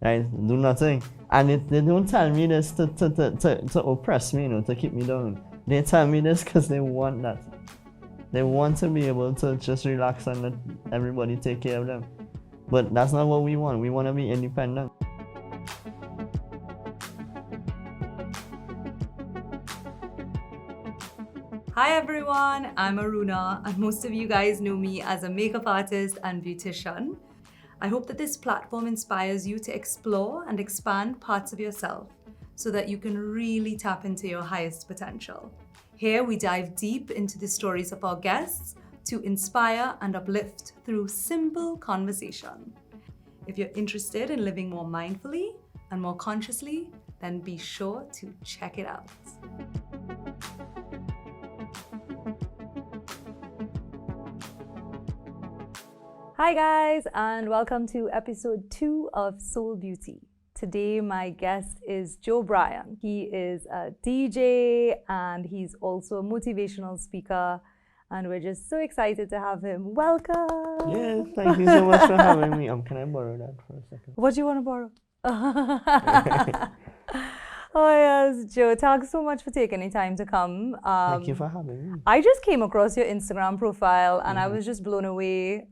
right? Do nothing. And they don't tell me this to oppress me, to keep me down. They tell me this because they want that. They want to be able to just relax and let everybody take care of them. But that's not what we want. We want to be independent. Hi everyone, I'm Aruna, and most of you guys know me as a makeup artist and beautician. I hope that this platform inspires you to explore and expand parts of yourself so that you can really tap into your highest potential. Here we dive deep into the stories of our guests to inspire and uplift through simple conversation. If you're interested in living more mindfully and more consciously, then be sure to check it out. Hi guys, and welcome to episode 2 of Soul Beauty. Today my guest is Joe Brien. He is a DJ and he's also a motivational speaker, and we're just so excited to have him. Welcome! Yeah, thank you so much for having me. Can I borrow that for a second? What do you want to borrow? Oh yes, Joe, thanks so much for taking the time to come. Thank you for having me. I just came across your Instagram profile and I was just blown away,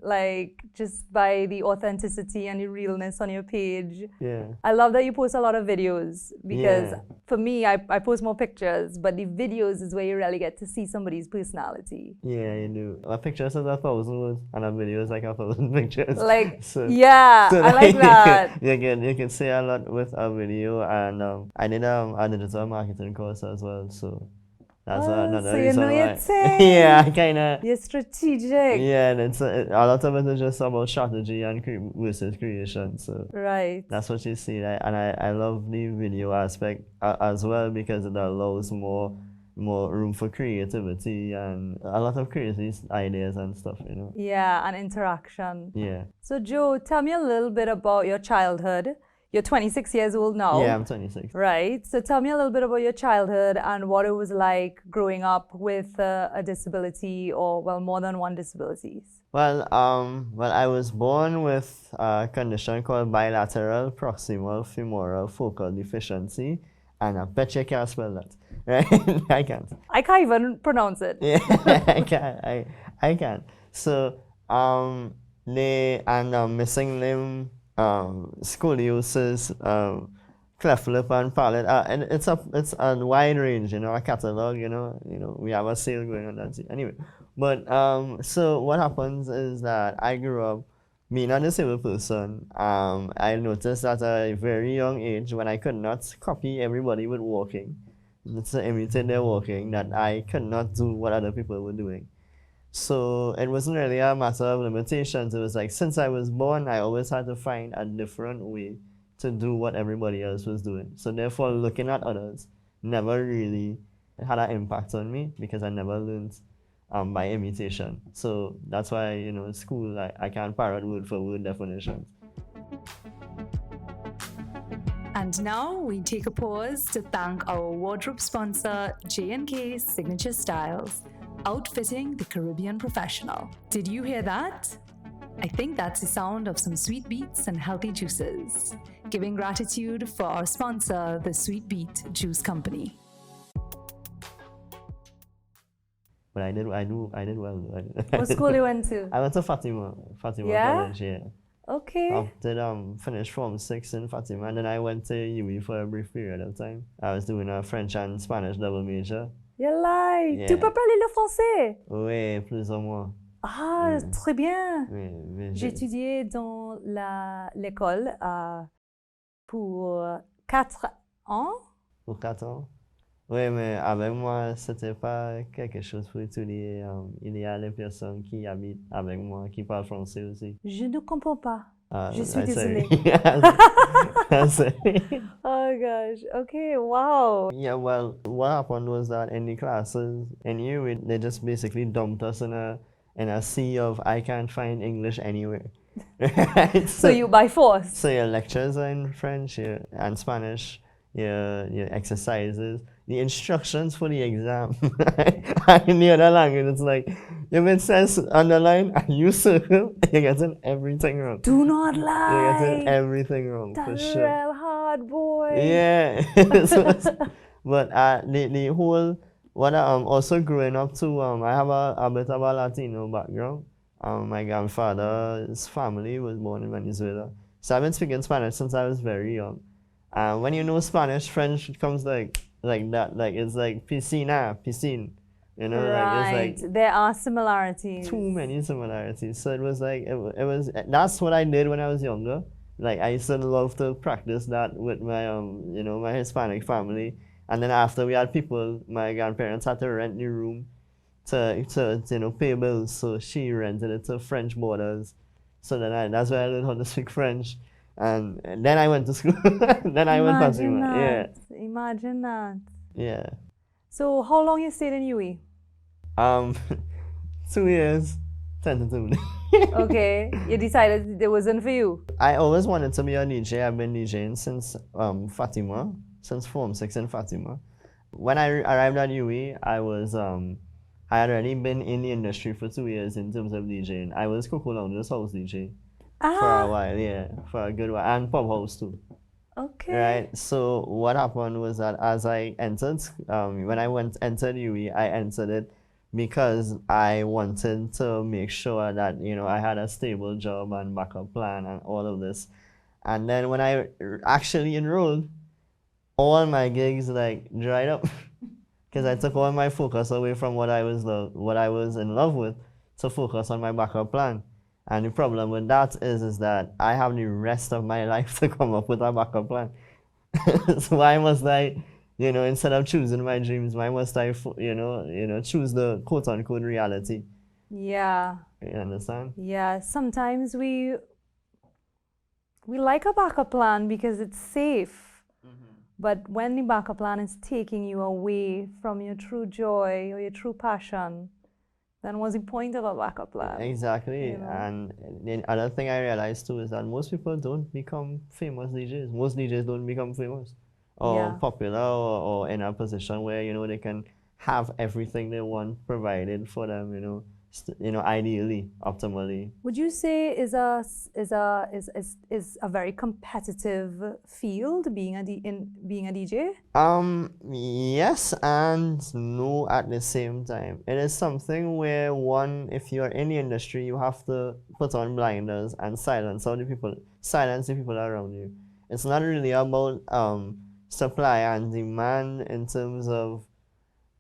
just by the authenticity and the realness on your page. Yeah. I love that you post a lot of videos because for me, I post more pictures, but the videos is where you really get to see somebody's personality. Yeah, you do. A picture says 1,000 words and a video is like 1,000 pictures. I like that. You can say a lot with a video, and I did a digital marketing course as well, so that's another so reason you know why. your thing. Yeah, I kind of. You're strategic. Yeah, and a lot of it is just about strategy and versus creation. So right. that's what you see, right? And I love the video aspect as well because it allows more room for creativity and a lot of crazy ideas and stuff, Yeah, and interaction. Yeah. So Joe, tell me a little bit about your childhood. You're 26 years old now. Yeah, I'm 26. Right. So tell me a little bit about your childhood and what it was like growing up with a disability, or more than one disabilities. Well, I was born with a condition called bilateral proximal femoral focal deficiency, and I bet you can't spell that, right? I can't. I can't even pronounce it. Yeah, I can't. So, missing limb, scoliosis, cleft lip and palate, and it's a wide range, a catalog, we have a sale going on that. Anyway, but so what happens is that I grew up being a disabled person. I noticed at a very young age, when I could not copy everybody with walking, to imitate their walking, that I could not do what other people were doing. So it wasn't really a matter of limitations. It was like, since I was born, I always had to find a different way to do what everybody else was doing. So therefore, looking at others never really had an impact on me because I never learned by imitation. So that's why, in school, I can't parrot word for word definitions. And now we take a pause to thank our wardrobe sponsor, J&K Signature Styles, outfitting the Caribbean professional. Did you hear that? I think that's the sound of some sweet beets and healthy juices. Giving gratitude for our sponsor, the Sweet Beet Juice Company. But I did well. What school you went to? I went to Fatima College, yeah. Okay. I did finish Form 6 in Fatima, and then I went to UE for a brief period of time. I was doing a French and Spanish double major. You're like, Yeah. Tu peux parler le français? Oui, plus ou moins. Ah, très bien. Oui, J'ai étudié dans l'école pour 4 ans. Pour 4 ans? Oui, mais avec moi, c'était pas quelque chose pour étudier. Il y a les personnes qui habitent avec moi, qui parlent français aussi. Je ne comprends pas. Je suis désolée. Oh gosh. Okay, wow. Yeah, well, what happened was that in the classes, in UE, they just basically dumped us in a sea of I can't find English anywhere. Right? So you by force. So your lectures are in French and Spanish, your exercises, the instructions for the exam, and in the other language, it's like if it says underline and you circle, you're getting everything wrong. Do not You're lie. getting everything wrong, for That's sure. real hard, boy. Yeah. But the whole, what also growing up too, I have a bit of a Latino background. My grandfather's family was born in Venezuela. So I've been speaking Spanish since I was very young. When you know Spanish, French comes like that. Like it's like piscina, piscine. You know, Right. like it's like There are similarities. too many similarities. So it was like it was that's what I did when I was younger. Like I used to love to practice that with my my Hispanic family. And then after we had people, my grandparents had to rent the room to pay bills. So she rented it to French borders. So that's why I learned how to speak French. And then I went to school. Then I went past Imagine school. Yeah. that. Imagine that. Yeah. So how long you stayed in UE? 2 years, tentatively. Okay. You decided it wasn't for you. I always wanted to be a DJ. I've been DJing since Fatima, since Form 6 in Fatima. When I arrived at UE, I had already been in the industry for 2 years in terms of DJing. I was Coco Lounge's house DJ for a while, yeah, for a good while, and pub house too. Okay. Right. So what happened was that as I entered, when I entered UE, I entered it because I wanted to make sure that I had a stable job and backup plan and all of this. And then when I actually enrolled, all my gigs like dried up because I took all my focus away from what I was in love with to focus on my backup plan. And the problem with that is that I have the rest of my life to come up with a backup plan. So why must I, instead of choosing my dreams, why must I, choose the quote unquote reality? Yeah. You understand? Yeah. Sometimes we like a backup plan because it's safe. But when the backup plan is taking you away from your true joy or your true passion, then what's the point of a backup plan? Exactly. And the other thing I realized too is that most people don't become famous DJs. Most DJs don't become famous or popular or in a position where they can have everything they want provided for them. Ideally, optimally. Would you say is a very competitive field being a DJ? Yes and no at the same time. It is something where if you're in the industry, you have to put on blinders and silence the people around you. It's not really about supply and demand in terms of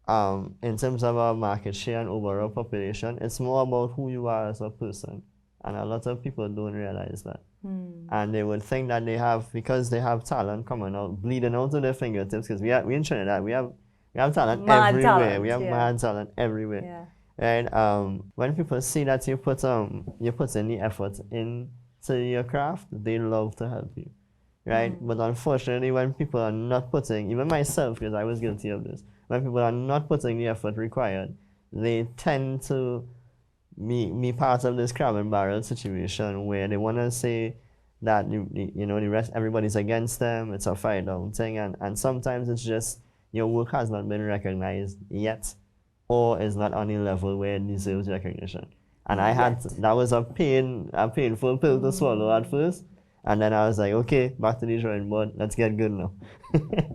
our market share and overall population. It's more about who you are as a person. And a lot of people don't realize that. And they would think that because they have talent coming out, bleeding out of their fingertips, because we in Trinidad, we have talent everywhere. We have mad talent everywhere. Yeah. Right? When people see that you put in the effort into your craft, they love to help you. Right? But unfortunately, when people are not putting, even myself, because I was guilty of this, when people are not putting the effort required, they tend to be part of this crab and barrel situation where they want to say that the rest, everybody's against them, it's a fight down thing, and sometimes it's just your work has not been recognized yet, or is not on the level where it deserves recognition. And that was a painful pill to swallow at first. And then I was like, okay, back to the drawing board. Let's get good now.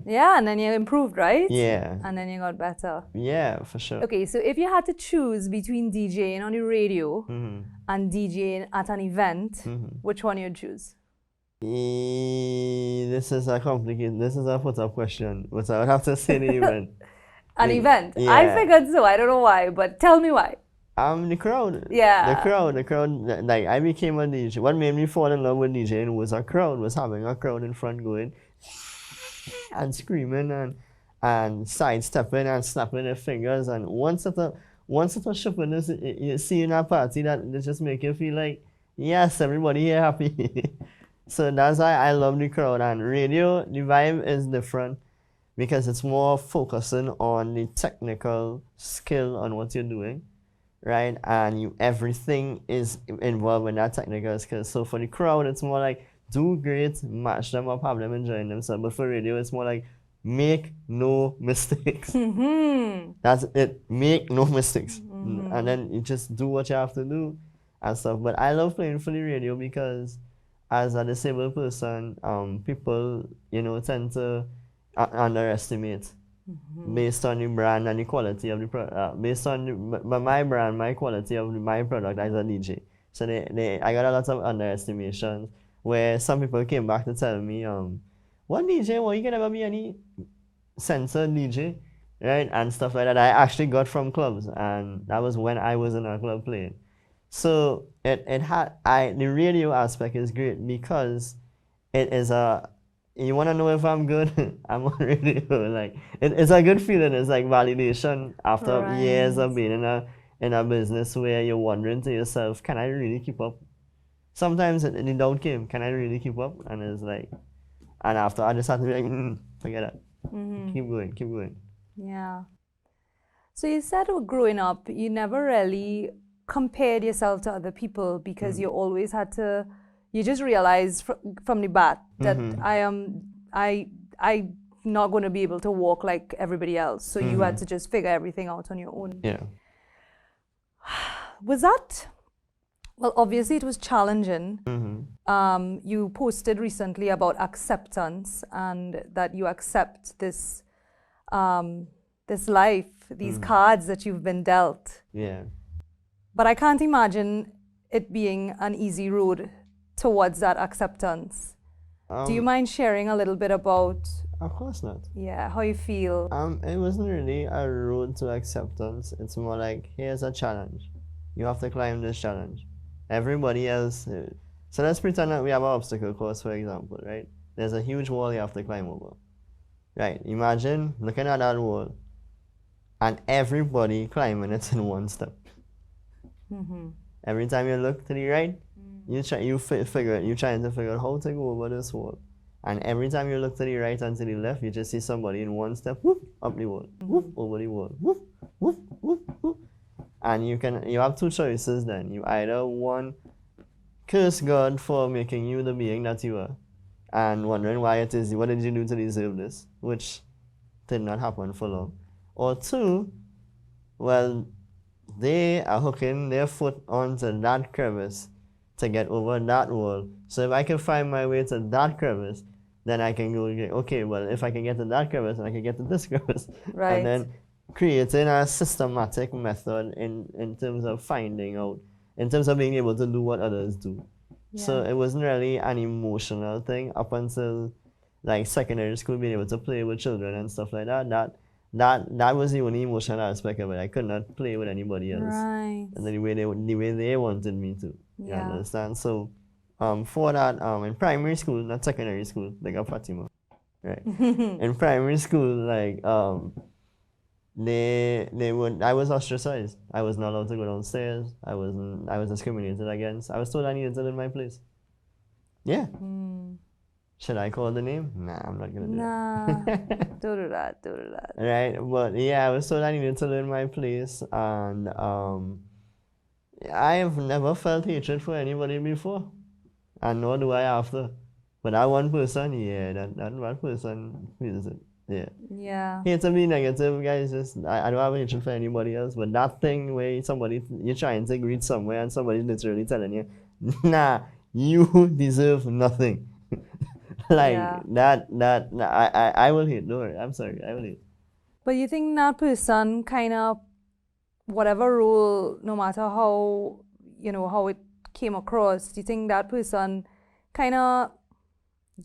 Yeah, and then you improved, right? Yeah. And then you got better. Yeah, for sure. Okay, so if you had to choose between DJing on the radio and DJing at an event, which one you'd choose? This is a put-up question, but I would have to say the event. An event? Yeah. I figured so. I don't know why, but tell me why. The crowd. Yeah. The crowd. Like, I became a DJ. What made me fall in love with DJing was having a crowd in front going and screaming and sidestepping and snapping their fingers. And once at a sharpness, you see in a party that just make you feel like, yes, everybody here happy. So that's why I love the crowd. And radio, the vibe is different because it's more focusing on the technical skill on what you're doing. Right, and everything is involved in that technical skill. So for the crowd, it's more like do great, match them up, have them enjoying themselves. But for radio, it's more like make no mistakes. That's it. Make no mistakes. And then you just do what you have to do and stuff. But I love playing for the radio because as a disabled person, people, tend to underestimate based on the brand and the quality of the product. Based on my brand, my quality of my product as a DJ. So I got a lot of underestimations where some people came back to tell me, what DJ? Well, you can never be any censored DJ, right? And stuff like that. I actually got from clubs, and that was when I was in a club playing. So the radio aspect is great because it is you want to know if I'm good? I'm on radio. Like it's a good feeling. It's like validation after years of being in a business where you're wondering to yourself, can I really keep up? Sometimes the doubt came, can I really keep up? And it's like, and after I just had to be like, forget it. Keep going. Yeah. So you said growing up, you never really compared yourself to other people because you always had to, you just realized from the bat that I not going to be able to walk like everybody else. So you had to just figure everything out on your own. Yeah. Was that, well, obviously it was challenging. You posted recently about acceptance and that you accept this this life, these cards that you've been dealt. Yeah. But I can't imagine it being an easy road towards that acceptance. Do you mind sharing a little bit about? Of course not. Yeah, how you feel? It wasn't really a road to acceptance. It's more like, here's a challenge. You have to climb this challenge. Everybody else. So let's pretend that we have an obstacle course, for example, right? There's a huge wall you have to climb over. Right? Imagine looking at that wall and everybody climbing it in one step. Every time you look to the right, you're trying to figure out how to go over this wall. And every time you look to the right and to the left, you just see somebody in one step, whoop, up the wall, whoop, over the wall, whoop, whoop, whoop, whoop. And you have two choices then. You either one, curse God for making you the being that you are, and wondering why it is, what did you do to deserve this, which did not happen for long. Or two, well, they are hooking their foot onto that crevice to get over that wall. So if I can find my way to that crevice, then I can go, okay, well, if I can get to that crevice, then I can get to this crevice. Right. And then creating a systematic method in terms of finding out, in terms of being able to do what others do. Yeah. So it wasn't really an emotional thing up until like secondary school, being able to play with children and stuff like that. That was the only emotional aspect of it. I could not play with anybody else. Right. And the way they wanted me to. Yeah. You understand? So for that, in primary school, not secondary school, like a Fatima. Right. In primary school, like I was ostracized. I was not allowed to go downstairs. I was discriminated against. I was told I needed to learn my place. Yeah. Should I call the name? Nah, I'm not gonna do that. Don't do that. Right, but yeah, I was told I needed to learn my place, and I have never felt hatred for anybody before, and nor do I after. But that one person, yeah, that one person feels it. Yeah. Yeah. Hate to be negative, guys. Just I don't have hatred for anybody else, but that thing where you're trying to greet somewhere and somebody's literally telling you, nah, you deserve nothing. Like that I will hate. Don't worry, I'm sorry, I will hate. But you think that person kind of, whatever role, no matter how, how it came across, do you think that person kind of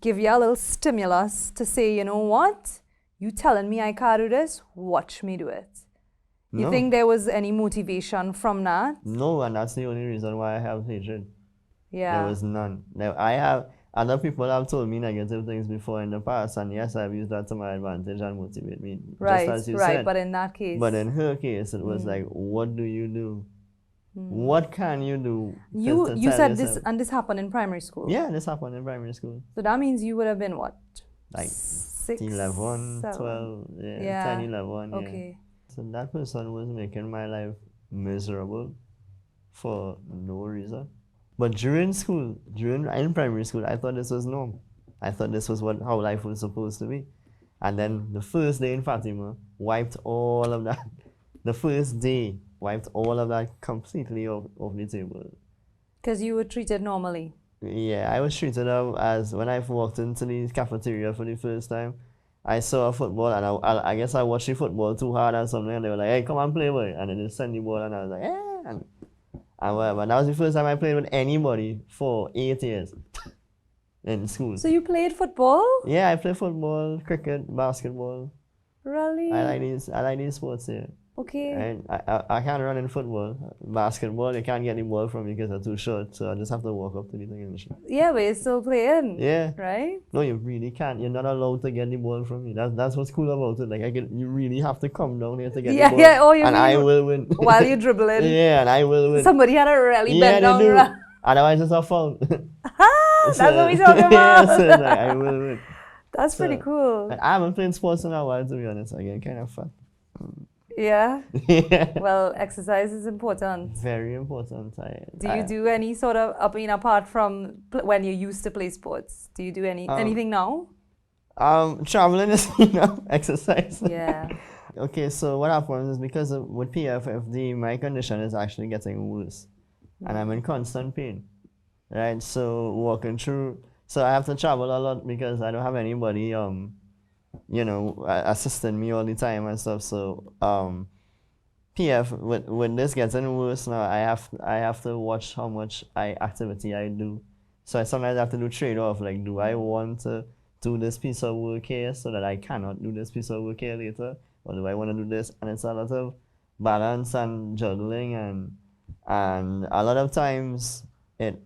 give you a little stimulus to say, you know what? You telling me I can't do this? Watch me do it. You think there was any motivation from that? No, and that's the only reason why I have hatred. Yeah. There was none. Other people have told me negative things before in the past, and yes, I've used that to my advantage and motivate me. Right, just as you right. said. But in that case. But in her case, it was like, what do you do? What can you do? You said this, and this happened in primary school. Yeah, this happened in primary school. So that means you would have been what? Like 6, 11, 7. 12, yeah, 10, 11. Okay. Yeah. So that person was making my life miserable for no reason. But in primary school, I thought this was normal. I thought this was how life was supposed to be. And then the first day in Fatima wiped all of that. The first day wiped all of that completely off the table. Because you were treated normally. Yeah, I was treated as when I walked into the cafeteria for the first time. I saw a football and I guess I watched the football too hard or something, and they were like, "Hey, come and play with it." And then they sent the ball and I was like, "Yeah." And whatever. That was the first time I played with anybody for 8 years in school. So you played football? Yeah, I play football, cricket, basketball. Really? I like these sports here. Okay. And I can't run in football. Basketball, they can't get the ball from me because I'm too short, so I just have to walk up to the thing and shoot. Yeah, but you're still playing. Yeah. Right? No, you really can't. You're not allowed to get the ball from me. That's what's cool about it. Like you really have to come down here to get the ball. Yeah. Oh, you and mean I will win. while you're dribbling. Yeah, and I will win. Somebody had to really Yeah, bend they down. do. Otherwise, it's a foul. That's what we're talking about. Yeah, so like, I will win. That's pretty cool. I haven't played sports in a while, to be honest. I get kind of fat. Yeah. Yeah. Well, exercise is important. Very important. Do you do any sort of, apart from when you used to play sports, do you do anything now? Traveling is exercise. Yeah. Okay, so what happens is because with PFFD, my condition is actually getting worse, and I'm in constant pain, right? So walking through, so I have to travel a lot because I don't have anybody, assisting me all the time and stuff. So PF with this getting worse now, I have to watch how much activity I do. So I sometimes have to do trade-off. Like, do I want to do this piece of work here so that I cannot do this piece of work here later, or do I want to do this? And it's a lot of balance and juggling, and a lot of times it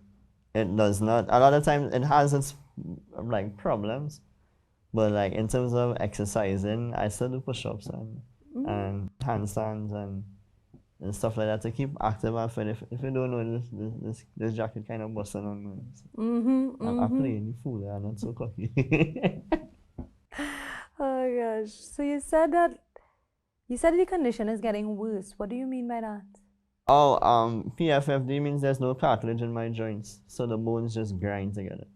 does not. A lot of times it has its like problems. But like in terms of exercising, I still do push-ups and handstands and stuff like that to keep active and fit. If you don't know, this jacket kind of busting on me. So I'm playing the fool. I'm not so cocky. Oh gosh! So you said the condition is getting worse. What do you mean by that? Oh, PFFD means there's no cartilage in my joints, so the bones just grind together.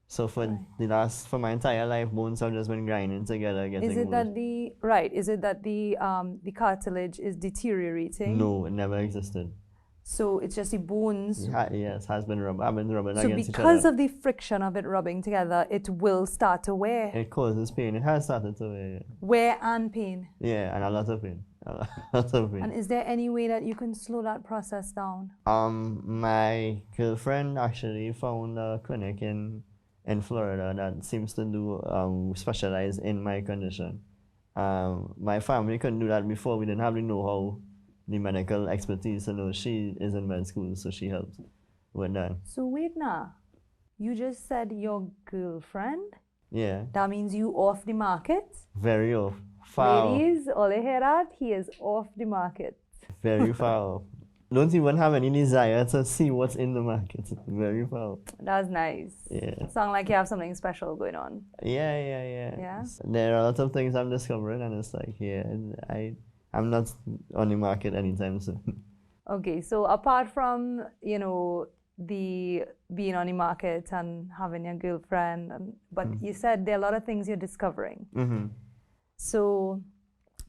So for my entire life, bones have just been grinding together, getting Is it worse. that the cartilage is deteriorating? No, it never existed. So it's just the bones. Yes, has been rubbed. I've been rubbing So against each other. because of the friction of it rubbing together, it will start to wear. It causes pain. It has started to wear. Wear and pain. Yeah, and a lot of pain. A lot of pain. And is there any way that you can slow that process down? My girlfriend actually found a clinic in Florida that seems to do specialize in my condition. My family couldn't do that before. We didn't have the know-how, the medical expertise. So no, she is in med school, so she helped with that. So wait now, you just said your girlfriend? Yeah. That means you off the market? Very off. Far Ladies, all you hear that? He is off the market. Very far off. Don't even have any desire to see what's in the market. Very far. That's nice. Yeah. Sound like you have something special going on. Yeah. Yeah? There are a lot of things I'm discovering, and it's like, I'm not on the market anytime soon. Okay, so apart from, the being on the market and having your girlfriend, but you said there are a lot of things you're discovering. Mm-hmm. So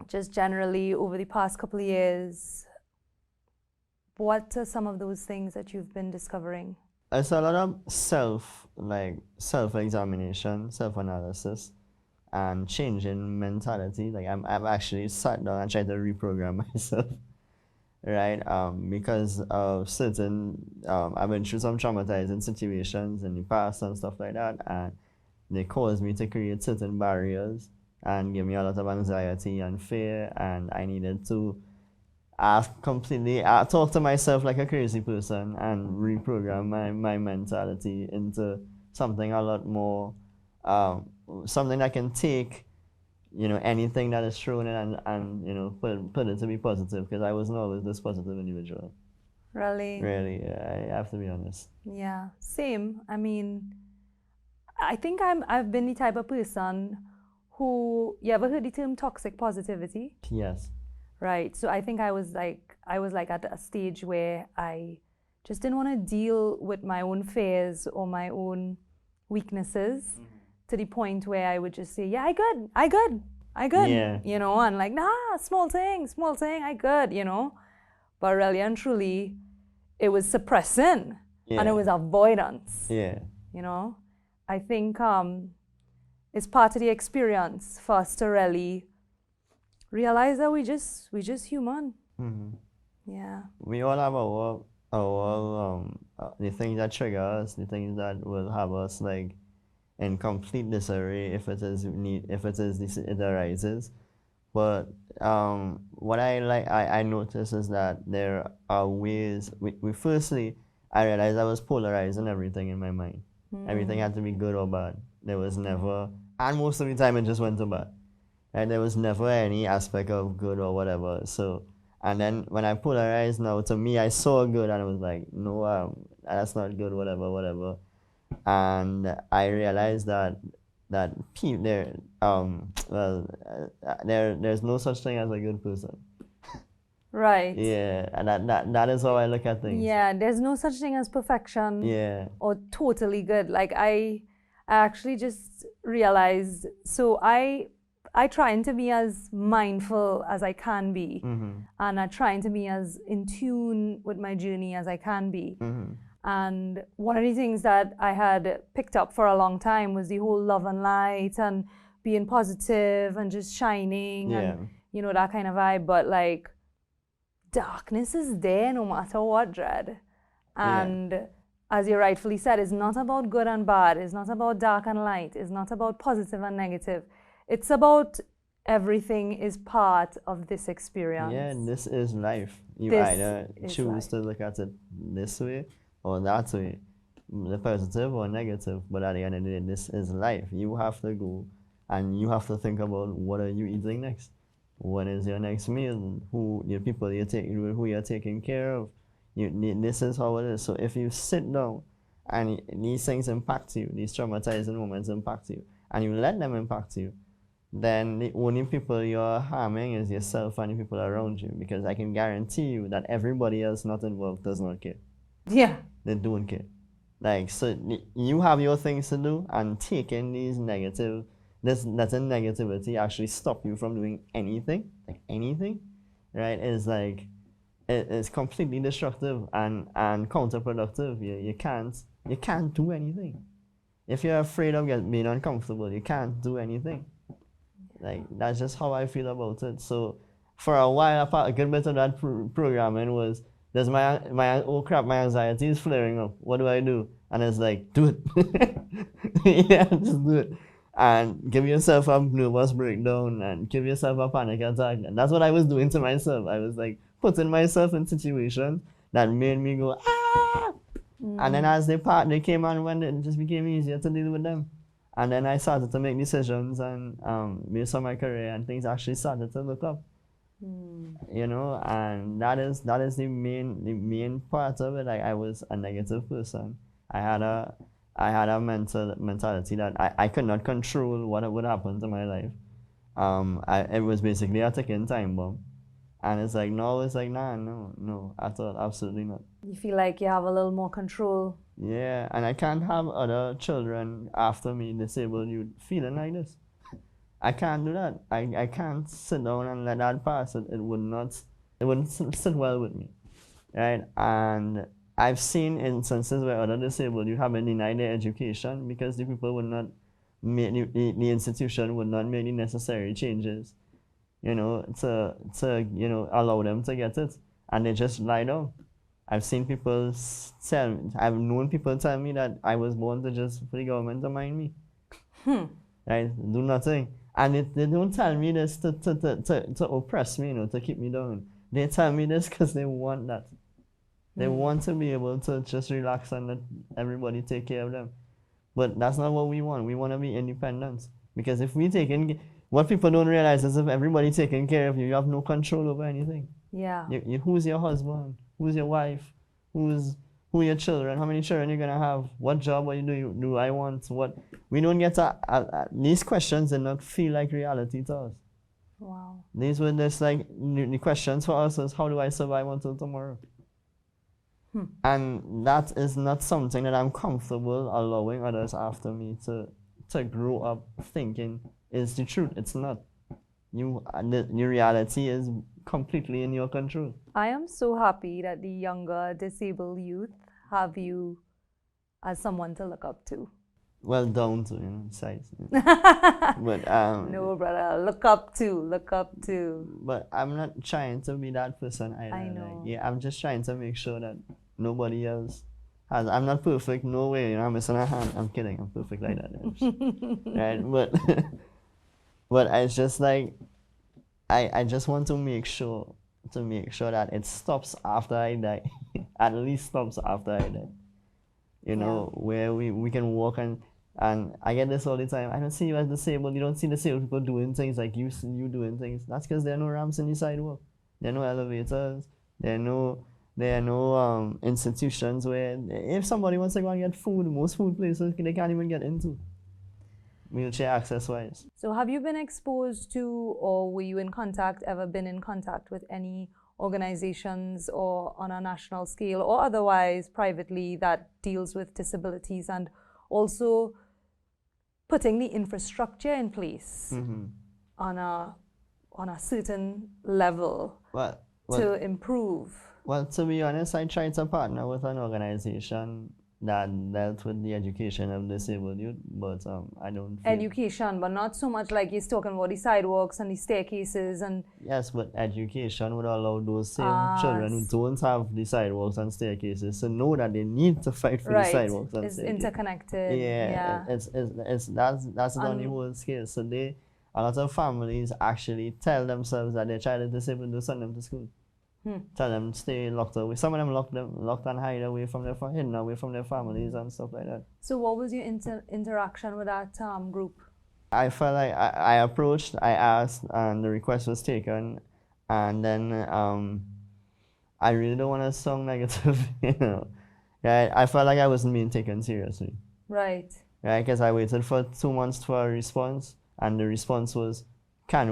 just generally over the past couple of years, what are some of those things that you've been discovering? It's a lot of self-examination, self-analysis, and changing mentality. Like I've actually sat down and tried to reprogram myself, right? Because of certain, I've been through some traumatizing situations in the past and stuff like that, and they caused me to create certain barriers and give me a lot of anxiety and fear, and I needed to talk to myself like a crazy person and reprogram my mentality into something a lot more, something that can take, anything that is thrown in and put it to be positive, because I wasn't always this positive individual. Really? Really, I have to be honest. Yeah, same. I mean, I think I've been the type of person who, you ever heard the term toxic positivity? Yes. Right. So I think I was like at a stage where I just didn't want to deal with my own fears or my own weaknesses to the point where I would just say, yeah, I good. Yeah. And like, nah, small thing, I good, but really and truly, it was suppressing and Yeah. it was avoidance. Yeah. You know, I think it's part of the experience for us to really realize that we just human. Hmm. Yeah. We all have the things that trigger us, the things that will have us like in complete disarray if it is it arises. But what I notice is that there are ways. We firstly, I realized I was polarizing everything in my mind. Everything had to be good or bad. There was never, and most of the time it just went to bad. And there was never any aspect of good or whatever. So, and then when I polarized now, to me, I saw good and I was like, no, that's not good, whatever, whatever. And I realized that there there's no such thing as a good person. Right. Yeah, and that is how I look at things. Yeah, there's no such thing as perfection. Yeah. Or totally good. Like I actually just realized, so I trying to be as mindful as I can be, and I'm trying to be as in tune with my journey as I can be. And one of the things that I had picked up for a long time was the whole love and light and being positive and just shining and that kind of vibe. But like darkness is there no matter what, Dread. And as you rightfully said, it's not about good and bad. It's not about dark and light. It's not about positive and negative. It's about everything is part of this experience. Yeah, this is life. You This either is choose life. to look at it this way or that way, the positive or negative. But at the end of the day, this is life. You have to go and you have to think about what are you eating next. When is your next meal? Who your people who you're taking care of. This is how it is. So if you sit down and these things impact you, these traumatizing moments impact you, and you let them impact you, then the only people you're harming is yourself and the people around you. Because I can guarantee you that everybody else not involved does not care. Yeah. They don't care. Like, so you have your things to do, and taking that's a negativity actually stop you from doing anything, like anything, right? Is like, it's completely destructive and counterproductive. You can't do anything. If you're afraid of being uncomfortable, you can't do anything. Like, that's just how I feel about it. So for a while, a good bit of that programming was, there's oh crap, my anxiety is flaring up. What do I do? And it's like, do it. Yeah, just do it. And give yourself a nervous breakdown and give yourself a panic attack. And that's what I was doing to myself. I was like putting myself in situations that made me go, ah! And then as they came on when it just became easier to deal with them. And then I started to make decisions and based on my career, and things actually started to look up. You know, and that is the main part of it. Like, I was a negative person. I had a mentality that I could not control what would happen to my life. It was basically a ticking time bomb. And it's like, no, no, at all, absolutely not. You feel like you have a little more control. Yeah, and I can't have other children after me, disabled youth, feeling like this. I can't do that. I can't sit down and let that pass. It wouldn't sit well with me, right? And I've seen instances where other disabled youth have been denied their education because the people would not make the institution would not make the necessary changes, to allow them to get it, and they just lie down. I've known people tell me that I was born to just for the government to mind me. Right? Do nothing. And they don't tell me this to oppress me, to keep me down. They tell me this because they want that. They want to be able to just relax and let everybody take care of them. But that's not what we want. We want to be independent. Because if what people don't realize is if everybody taking care of you, you have no control over anything. Yeah. Who's your husband? Who's your wife? Who are your children? How many children you're gonna have? What job do I want? What we don't get these questions did not feel like reality to us. Wow. These were just like the questions for us is, how do I survive until tomorrow? And that is not something that I'm comfortable allowing others after me to grow up thinking is the truth. It's not. your reality is completely in your control. I am so happy that the younger disabled youth have you as someone to look up to. Well, down to size. But No, brother, look up to, look up to. But I'm not trying to be that person either. I know. Like, yeah, I'm just trying to make sure that nobody else has. I'm not perfect, no way. I'm missing a hand. I'm kidding. I'm perfect like that. Right? But but it's just like I just want to make sure that it stops after I die. At least stops after I die. You know, where we can walk and I get this all the time. I don't see you as disabled. You don't see disabled people doing things like you doing things. That's because there are no ramps in the sidewalk. There are no elevators. There are no institutions where if somebody wants to go and get food, most food places they can't even get into. Wheelchair access wise. So have you been exposed to, or were you ever been in contact with any organizations or on a national scale or otherwise privately that deals with disabilities and also putting the infrastructure in place on a certain level to improve? Well, to be honest, I tried to partner with an organization that dealt with the education of disabled youth, but I don't feel... Education, but not so much like he's talking about the sidewalks and the staircases and... Yes, but education would allow those same children who don't have the sidewalks and staircases to know that they need to fight for the sidewalks and staircases. It's interconnected. Yeah. That's on the whole scale. So a lot of families actually tell themselves that their child is disabled to send them to school. Tell them to stay locked away. Some of them locked and hide away from hidden away from their families and stuff like that. So what was your interaction with that group? I felt like I approached, I asked, and the request was taken. And then I really don't want to sound negative, you know. Yeah, I felt like I wasn't being taken seriously. Right. Right, because I waited for 2 months for a response, and the response was, can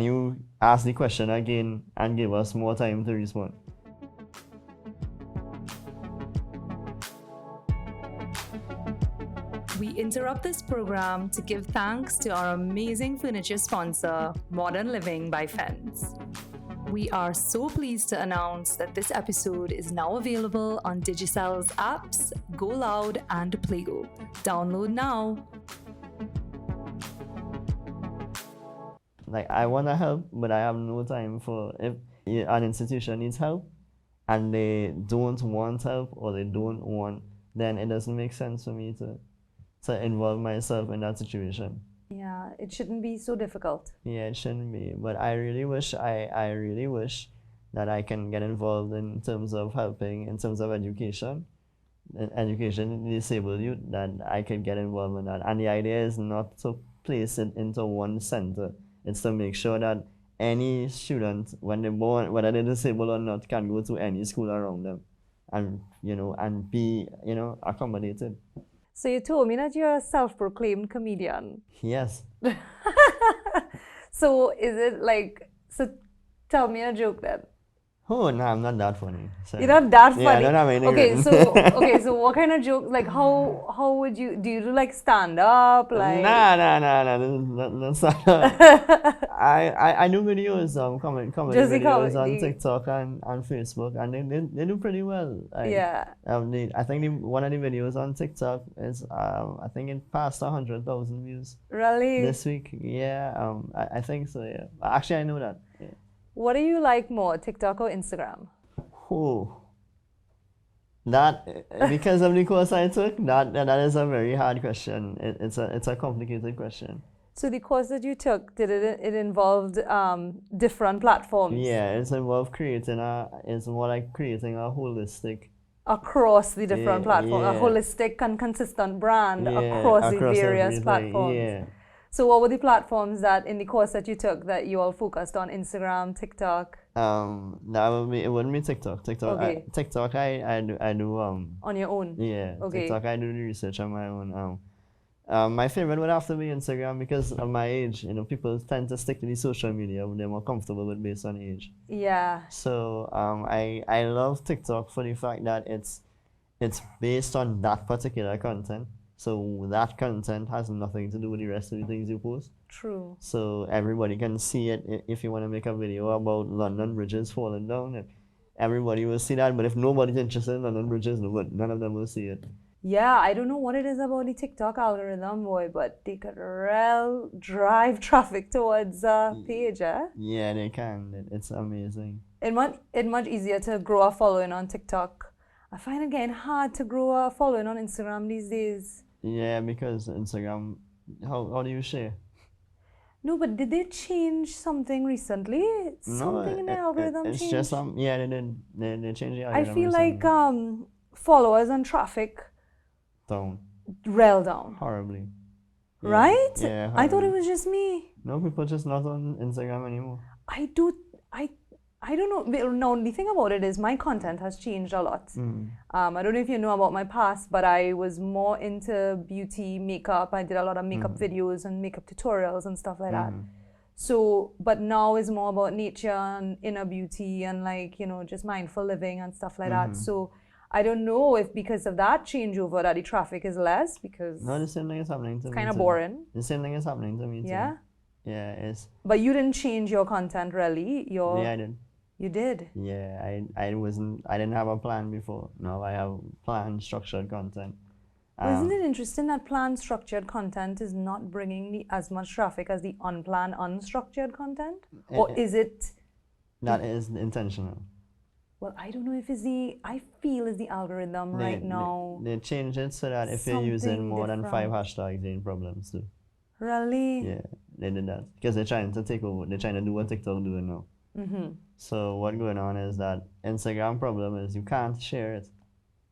you ask the question again and give us more time to respond? We interrupt this program to give thanks to our amazing furniture sponsor, Modern Living by Fence. We are so pleased to announce that this episode is now available on Digicell's apps, Go Loud and Playgo. Download now. Like, I want to help, but I have no time for... If an institution needs help and they don't want help or they don't want, then it doesn't make sense for me to involve myself in that situation. Yeah, it shouldn't be so difficult. Yeah, it shouldn't be. But I really wish that I can get involved in terms of helping, in terms of education in disabled youth, that I could get involved in that. And the idea is not to place it into one center. It's to make sure that any student, when they're born, whether they're disabled or not, can go to any school around them and be accommodated. So you told me that you're a self-proclaimed comedian. Yes. So is it like, so tell me a joke then. Oh, no, I'm not that funny. Sorry. You're not that funny? Yeah, I don't have anything Okay, so what kind of joke, like how would you, do you do like stand up? Like... Nah, that's not. I do videos, comedy videos on TikTok and Facebook, and they do pretty well. Yeah. I think one of the videos on TikTok is, I think it passed 100,000 views. Really? This week, yeah. I think so, yeah. Actually, I know that. Yeah. What do you like more, TikTok or Instagram? Oh, that, because of the course I took, that is a very hard question. It's a complicated question. So the course that you took, it involved different platforms? Yeah, it's involved it's more like creating a holistic... Across the different platforms, a holistic and consistent brand across the various platforms. Yeah. So what were the platforms that in the course that you took that you all focused on? Instagram, TikTok? It wouldn't be TikTok. Okay. TikTok I do on your own? Yeah. Okay. TikTok I do the research on my own. My favorite would have to be Instagram because of my age. People tend to stick to the social media when they're more comfortable with based on age. Yeah. So I love TikTok for the fact that it's based on that particular content. So that content has nothing to do with the rest of the things you post. True. So everybody can see it. If you want to make a video about London bridges falling down, and everybody will see that. But if nobody's interested in London bridges, none of them will see it. Yeah, I don't know what it is about the TikTok algorithm, boy, but they could real drive traffic towards page, eh? Yeah, they can. It's amazing. It's much easier to grow a following on TikTok. I find it getting hard to grow a following on Instagram these days. Yeah, because Instagram, how do you share? No, but did they change something recently? Something in the algorithm it's changed? just some. Yeah, they did. They changed the I algorithm. feel recently. like followers and traffic Down rail down. horribly. Yeah, Right? Yeah. I thought it horribly. was just me. No, people just not on Instagram anymore. I don't know. Well, no, the thing about it is my content has changed a lot. I don't know if you know about my past, but I was more into beauty, makeup. I did a lot of makeup videos and makeup tutorials and stuff like that. So, but now it's more about nature and inner beauty and like, you know, just mindful living and stuff like that. So I don't know if because of that changeover that the traffic is less because No, the same thing is happening to me. it's kind of too. boring. The same thing is happening to me too. Yeah. Yeah, it's. But you didn't change your content really. Yeah, I did. You did. Yeah, I wasn't. I didn't have a plan before. Now I have planned, structured content. Isn't it interesting that planned structured content is not bringing as much traffic as the unplanned unstructured content? Or is it? That is intentional. Well, I don't know if I feel it's the algorithm right now. They changed it so that if you're using more than 5 hashtags, there ain't problems too. Really? Yeah, they did that because they're trying to take over. They're trying to do what TikTok doing now. So what's going on is that Instagram problem is you can't share it.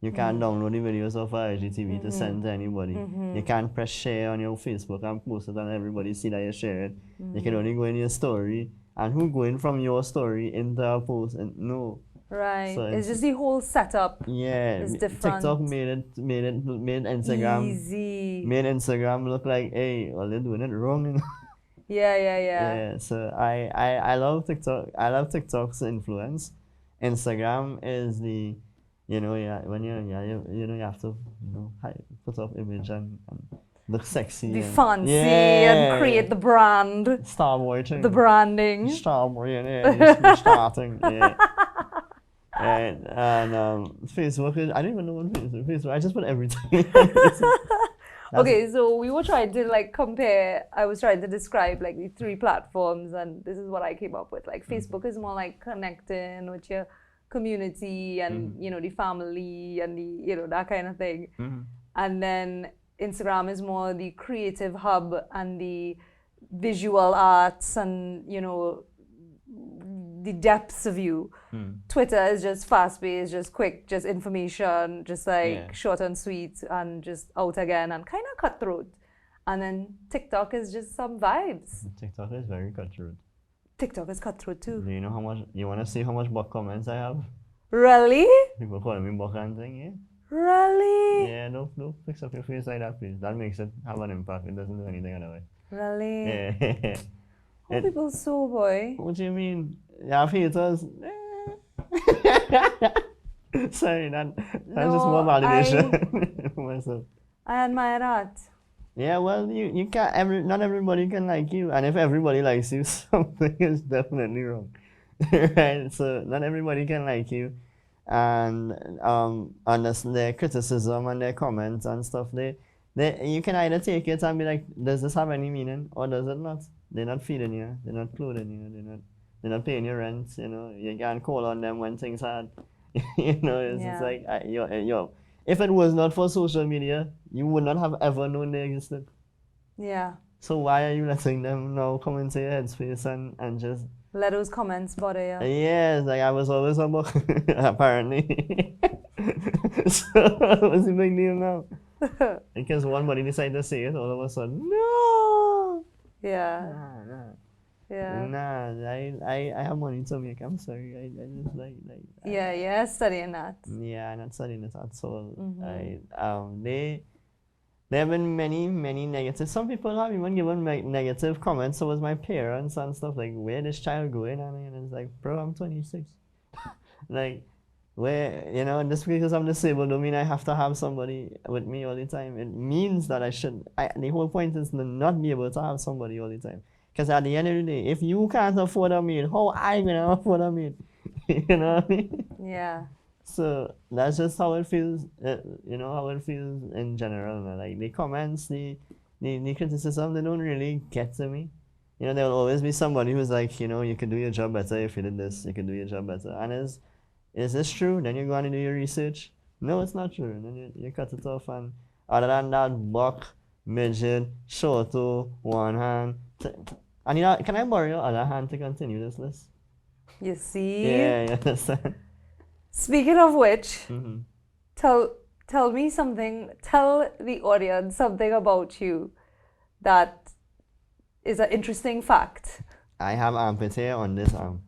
You can't download the videos of IGTV to send to anybody. You can't press share on your Facebook and post it and everybody see that you share it. You can only go in your story and who going from your story into a post and no. Right. So it's just the whole setup. Yeah, It's different. TikTok made Instagram Easy. made Instagram look like, hey, well they're doing it wrong. You know? Yeah. Yeah, so I love TikTok. I love TikTok's influence. Instagram is the, you know, when you have to, put up image and look sexy. The and, fancy and create the brand. Star Boy thing. The branding. Star Boy, yeah, you're starting, yeah. And Facebook is, I don't even know what Facebook. I just put everything. Okay, so we were trying to like compare. I was trying to describe like the 3 platforms, and this is what I came up with. Like Facebook is more like connecting with your community and you know the family and the that kind of thing. And then Instagram is more the creative hub and the visual arts and the depths of you. Twitter is just fast-paced, just quick, just information, just like short and sweet and just out again and kind of cutthroat. And then TikTok is just some vibes. TikTok is very cutthroat. TikTok is cutthroat too. Do you know how much, you want to see how much bot comments I have? Really? People calling me bot and thing, yeah? Really? Yeah, no, fix up your face like that, please. That makes it have an impact. It doesn't do anything otherwise. Really? Yeah. How people so, boy? What do you mean? You have haters? Sorry, that's just more validation for myself. I admire that. Yeah, well, you can't. Not everybody can like you, and if everybody likes you, something is definitely wrong, right? So not everybody can like you, and their criticism and their comments and stuff, you can either take it and be like, does this have any meaning, or does it not? They're not feeding you, they're not clothing you, they're not paying your rent. You can't call on them when things hard. It's just like if it was not for social media, you would not have ever known they existed. Yeah. So why are you letting them now come into your headspace and just let those comments bother you? Yes, like I was always a book, apparently. So what's the big deal now? Because one body decided to say it, all of a sudden, no. Yeah. Nah. Yeah. Nah, I have money to make. I'm sorry. I just like. Yeah, studying that. Yeah, I'm not studying it at all. There have been many negative. Some people have even given negative comments towards my parents and stuff like, where this child going? And it's like, bro, I'm 26. Like, where, you know, just because I'm disabled don't mean I have to have somebody with me all the time. It means that the whole point is to not be able to have somebody all the time. Because at the end of the day, if you can't afford a maid, how I gonna afford a maid? You know what I mean? Yeah. So that's just how it feels, you know, how it feels in general. Man. Like the comments, the criticism, they don't really get to me. You know, there'll always be somebody who's like, you know, you could do your job better if you did this, you could do your job better. And is this true? Then you go on and do your research. No, it's not true. And then you cut it off. And other than that, buck, midget, shorto, one hand. And you know, can I borrow your other hand to continue this list? You see? Yeah, you understand? Speaking of which, Mm-hmm. tell me something, tell the audience something about you that is an interesting fact. I have armpit hair on this arm.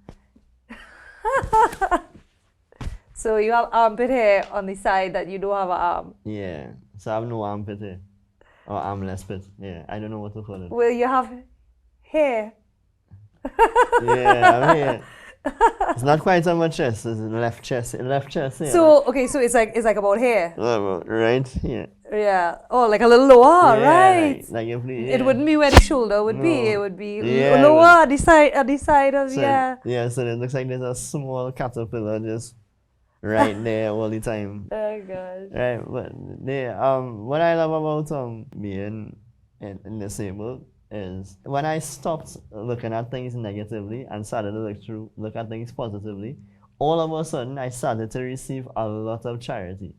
So you have armpit hair on the side that you don't have an arm. Yeah. So I have no armpit hair. Or armless pit. Yeah. I don't know what to call it. Well, you have hair. Yeah, I'm here. It's not quite on my chest, it's left chest. Left chest, yeah. So okay, so it's like about hair. Right here. Yeah. Oh, like a little lower, Yeah, right? Like if yeah. It wouldn't be where the shoulder would be. No. It would be Yeah, lower at the side of So, yeah. Yeah, so it looks like there's a small caterpillar just right there all the time. Oh gosh. Right, but yeah, what I love about being disabled is when I stopped looking at things negatively and started to look at things positively, all of a sudden I started to receive a lot of charity.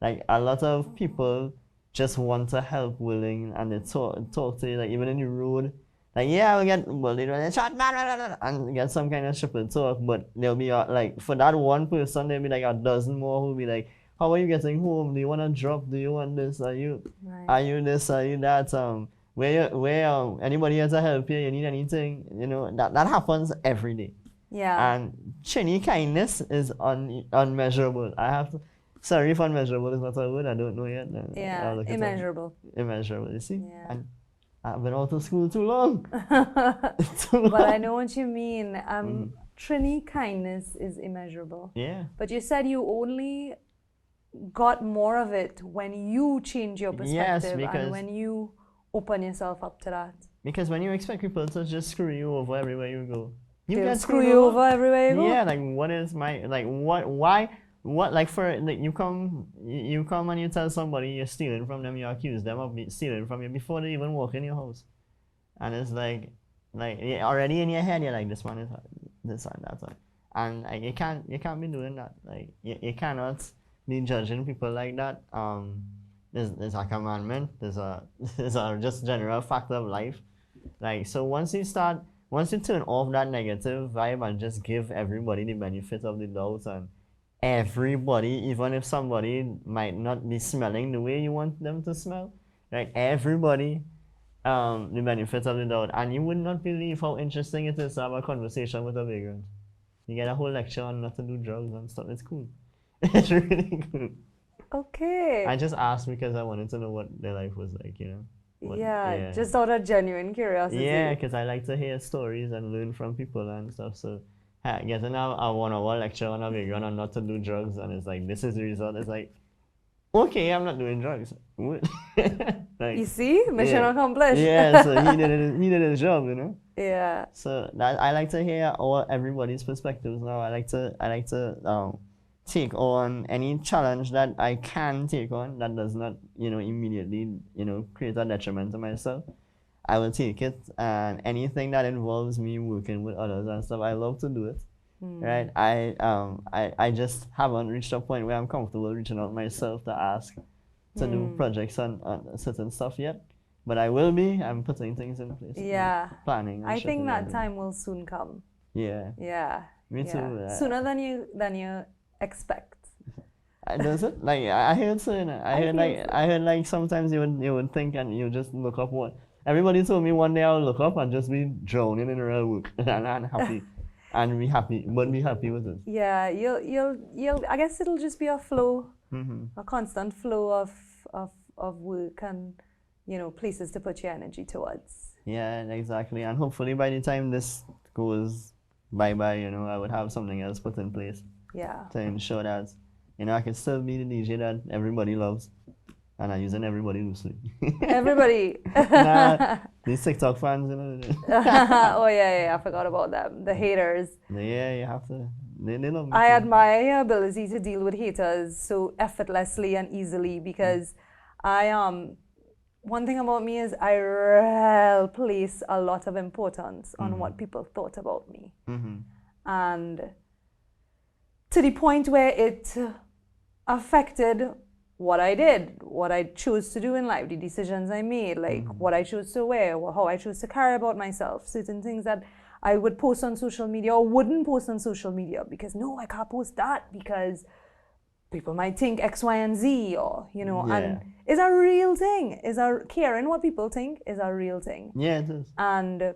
Like a lot of people just want to help willing and they talk to you, like even in the road. Like, yeah, I'll get bullied when they shot man and get some kind of triple talk, but there'll be like for that one person there'll be like a dozen more who'll be like, how are you getting home? Do you want to drop? Do you want this? Are you this? Are you that? Where anybody has to help you? You need anything? You know that happens every day. Yeah. And genuine kindness is unmeasurable. I have to. Sorry if unmeasurable is not a word. I don't know yet. Yeah, immeasurable. Immeasurable. You see? Yeah. And I've been out of school too long. But I know what you mean. Trini kindness is immeasurable. Yeah. But you said you only got more of it when you change your perspective and when you open yourself up to that. Because when you expect people to just screw you over everywhere you go, you They'll get screw you over everywhere you go. Yeah, like what is my like what like for like you come and you tell somebody you're stealing from them, you accuse them of stealing from you before they even walk in your house, and it's like already in your head you're like this one is this one that one, and like you can't be doing that. Like you cannot be judging people like that. There's a commandment. There's a just general fact of life. Like so once you turn off that negative vibe and just give everybody the benefit of the doubt, and everybody, even if somebody might not be smelling the way you want them to smell, like everybody, the benefit of the doubt, and you would not believe how interesting it is to have a conversation with a vagrant. You get a whole lecture on not to do drugs and stuff. It's cool. It's really cool. Okay. I just asked because I wanted to know what their life was like, you know. Yeah, just out of genuine curiosity. Yeah, because I like to hear stories and learn from people and stuff. So getting a 1 hour lecture on a vagrant on not to do drugs, and it's like, this is the result. It's like, okay, I'm not doing drugs. Like, you see, mission accomplished. Yeah, so he did his job, you know. Yeah. So that I like to hear everybody's perspectives now. I like to take on any challenge that I can take on that does not, immediately, create a detriment to myself. I will take it, and anything that involves me working with others and stuff, I love to do it. Right? I just haven't reached a point where I'm comfortable reaching out myself to ask to do projects on certain stuff yet. But I will be. I'm putting things in place. Yeah. Planning. I think that time will soon come. Yeah. Yeah. Me too. Sooner than you expect. Does it? Like I heard sooner. I heard like sometimes you would think and you just look up what everybody told me one day I'll look up and just be drowning in real work and I'm happy. And be happy with it. Yeah, you'll I guess it'll just be a flow, a constant flow of work and places to put your energy towards. Yeah, exactly. And hopefully by the time this goes bye-bye, I would have something else put in place. Yeah. to ensure that, I can still be the DJ that everybody loves. And I'm using everybody loosely. Everybody. Nah, these TikTok fans, Oh yeah, I forgot about them. The haters. Yeah, you have to. They love me I too. admire your ability to deal with haters so effortlessly and easily because I one thing about me is I place a lot of importance on what people thought about me. And to the point where it affected what I did, what I chose to do in life, the decisions I made, like what I chose to wear, how I chose to carry about myself, certain things that I would post on social media or wouldn't post on social media because no, I can't post that because people might think X, Y, and Z, or and it's a real thing. Caring what people think is a real thing. Yeah, it is. And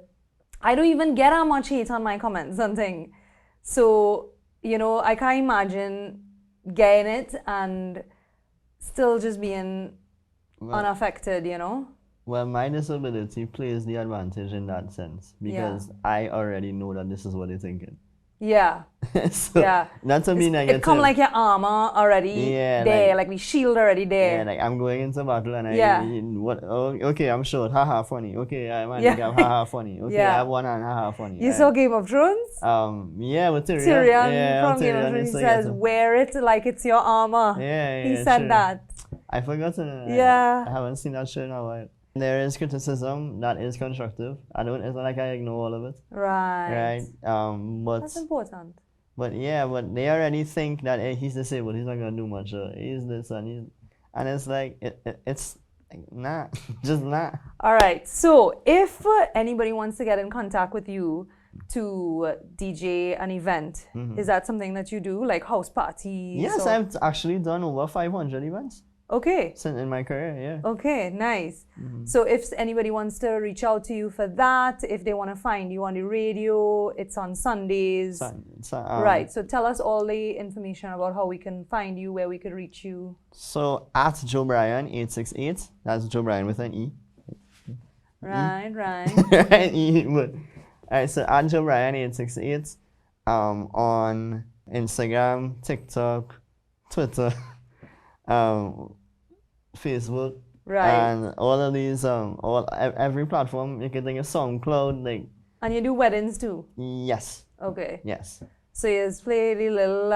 I don't even get that much hate on my comments and thing. So, I can't imagine getting it and still just being unaffected, Well, my disability plays the advantage in that sense because I already know that this is what they're thinking. Yeah. So not to be negative. It come like your armor already there, like the shield already there. Yeah, like I'm going into battle and okay, I'm short, haha, funny. Okay, I'm handicap, haha, funny. Okay, I have one hand, haha, funny. You saw Game of Thrones? Yeah, with Tyrion. Tyrion from Game of Thrones, he says, wear it like it's your armor. Yeah, he said that. I forgot to. I haven't seen that show in a while. There is criticism that is constructive. It's not like I ignore all of it. Right. But that's important. But they already think that he's disabled. He's not gonna do much. He's this and it's like it's like, nah, just nah. All right. So if anybody wants to get in contact with you to DJ an event, is that something that you do, like house parties? Yes, I've actually done over 500 events. Okay. Since in my career, yeah. Okay, nice. So if anybody wants to reach out to you for that, if they want to find you on the radio, it's on Sundays. Right. So tell us all the information about how we can find you, where we could reach you. So at Joe Brien 868. That's Joe Brien with an E. Right. E. But, all right. So at Joe Brien 868, on Instagram, TikTok, Twitter, Facebook, and all of these, every platform you can think of, SoundCloud, like. And you do weddings too. Yes. Okay. Yes. So you just play the little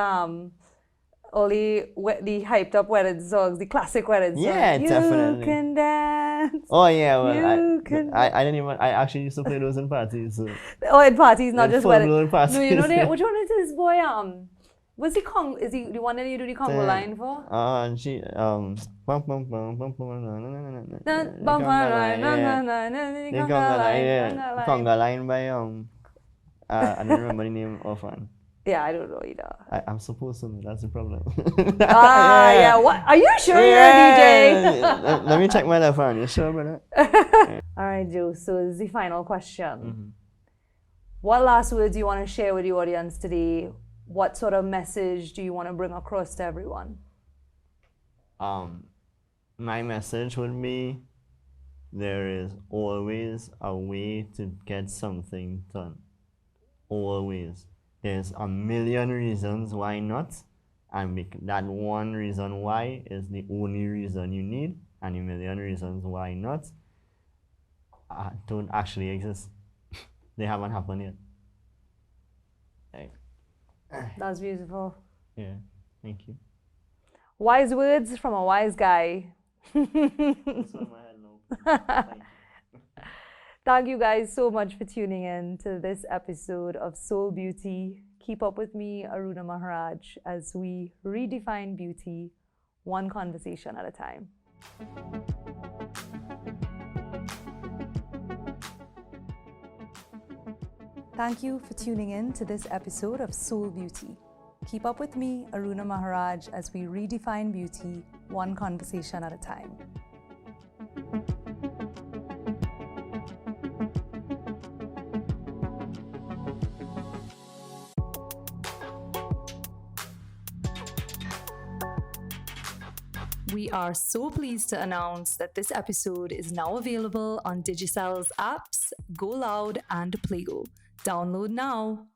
all the hyped up wedding songs, the classic wedding songs. Yeah, definitely. You can dance. Oh yeah, well I didn't even. I actually used to play those in parties. So. Oh, in parties, not just weddings. Parties. No, which one is this boy? What's the is he the one that you do the Congo line for? She Conga line by I don't remember the name offhand. Yeah, I don't know either. I'm supposed to know. That's the problem. Yeah. What? Are you sure you're a DJ? Let me check my left hand. You sure about that? All right, Joe. So this is the final question. What last words do you want to share with the audience today? What sort of message do you want to bring across to everyone? My message would be there is always a way to get something done. Always. There's a million reasons why not, and that one reason why is the only reason you need, and a million reasons why not don't actually exist. They haven't happened yet. That's beautiful. Yeah, thank you. Wise words from a wise guy. Thank you guys so much for tuning in to this episode of Soul Beauty. Keep up with me, Aruna Maharaj, as we redefine beauty one conversation at a time. Thank you for tuning in to this episode of Soul Beauty. Keep up with me, Aruna Maharaj, as we redefine beauty one conversation at a time. We are so pleased to announce that this episode is now available on Digicel's apps, Go Loud and Playgo. Download now.